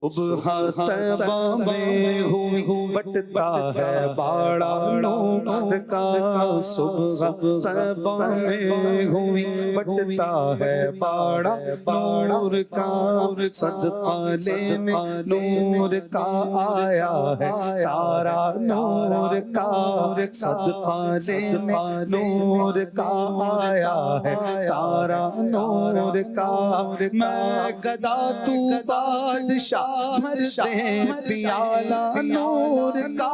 صبح طیبہ میں ہوئی بٹتا ہے باڑا نور کا، صبح طیبہ میں ہوئی بٹتا ہے باڑا نور کا، صدقہ لینے نور کا آیا ہے تارا نور کا، صدقہ لینے نور کا آیا ہے تارا نور کا، میں گدا تو بادشاہ بھرتے پیالہ نور کا،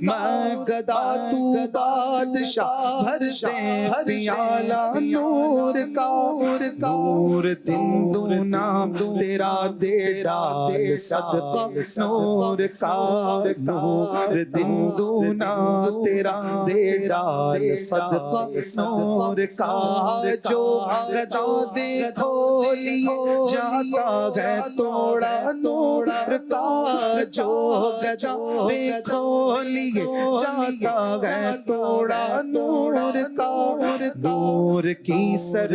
میں گدا تو بادشاہ بھرتے پیالہ نور کا، نور دن دونا تیرا دیرا صدقہ نور کا، نور دن دونا تیرا دیرا صدقہ نور کا، جو گدا دیکھو لیے جاتا ہے توڑا نور کا، جو گدا دیکھو لیے جاتا ہے توڑا نور کا، نور کی سر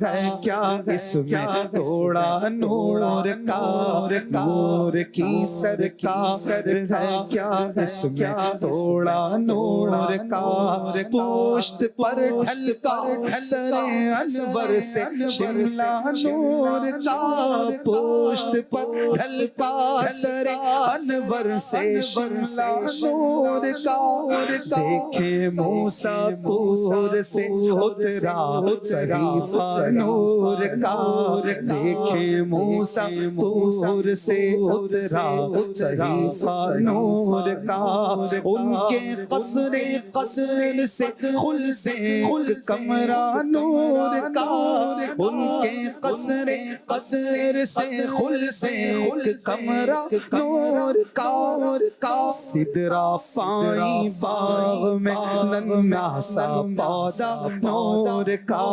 ہے کیا اس میں توڑا نور کا، نور کی سر ہے کیا اس میں توڑا نور کا، پوشت پر ڈھلکا سر انور سے شملہ نور کا، پوشت پر ڈھلکا سر انور سے شملہ نور کا، دیکھے موسیٰ پور سے اترا صحیفہ نور کا، دیکھے موسیٰ پور سے اترا صحیفہ نور کا، ان کے قصر سے خل سے کمرہ نور کا، ان کے قصر سے خل سے کمرہ نور کا، سدرا پائی باغ میں ننھا سا پودا نور کا،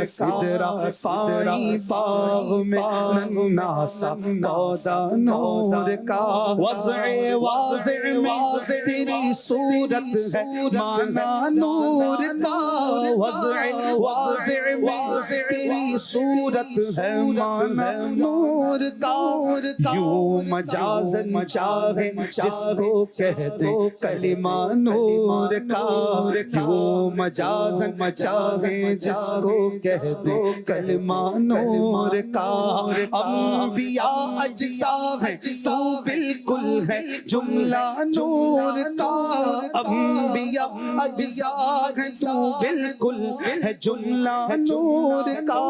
سدرا پائی باغ میں ننھا سا پودا نور کا، وضع واضع میں تیری صورت ہے مانا نور کا، وضع واضع میں تیری صورت ہے مانا نور کا، یوں مجازن چاہے جس کو کہہ دے کلمہ نور کا، یوں مجازن چاہے جس کو کہہ دے کلمہ نور کا، انبیاء اجزا ہے تو بالکل ہے جملہ نور کا، انبیاء اجزا ہے تو بالکل ہے جملہ نور کا،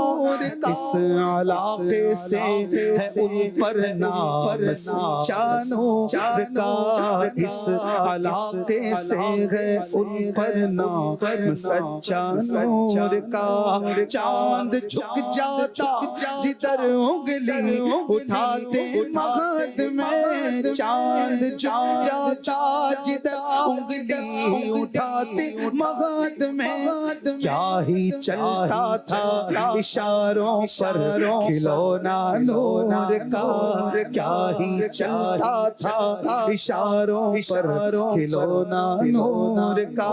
اس علاقے سے ہے ان پر نام سچا نور کا، اس علاقے سے ہے ان پر نام سچا نور کا، چاند جھک جاتا جدھر انگلی اٹھاتے مہد میں، چاند جھک جاتا جدھر انگلی اٹھاتے مہد میں، کیا ہی چلتا تھا اشاروں پر کھلونا نور کا، کیا ہی چلتا تھا اشاروں پر کھلونا نور کا،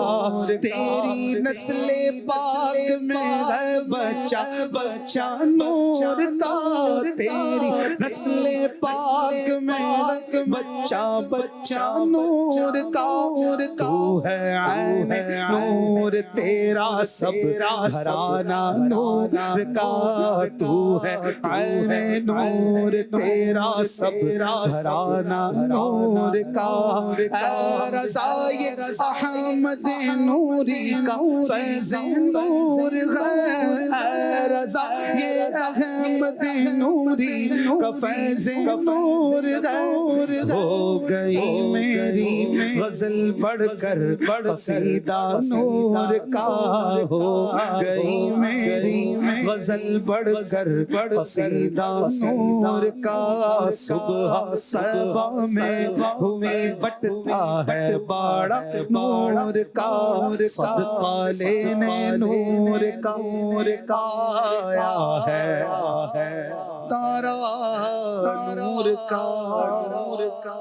تیری نسل پاک میں ہے بچہ نور کا، تیری نسل پاک میں ہے بچہ نور کا، تو ہے عین نور تیرا سب گھرانہ نور کا، تو ہے عین نور تیرا سب گھرانہ نور کا، اے رضائے احمد نوری کا فیض نور ہے، اے رضائے احمد نوری کا فیض نور ہے، ہو گئی میری غزل پڑھ کر قصیدہ نور کا، ہو گئی میری غزل پڑھ کر قصیدہ نور کا، صبح طیبہ میں ہوئی بٹتا ہے باڑا نور کا، صدقہ لینے نور کا آیا ہے تارا نور کا۔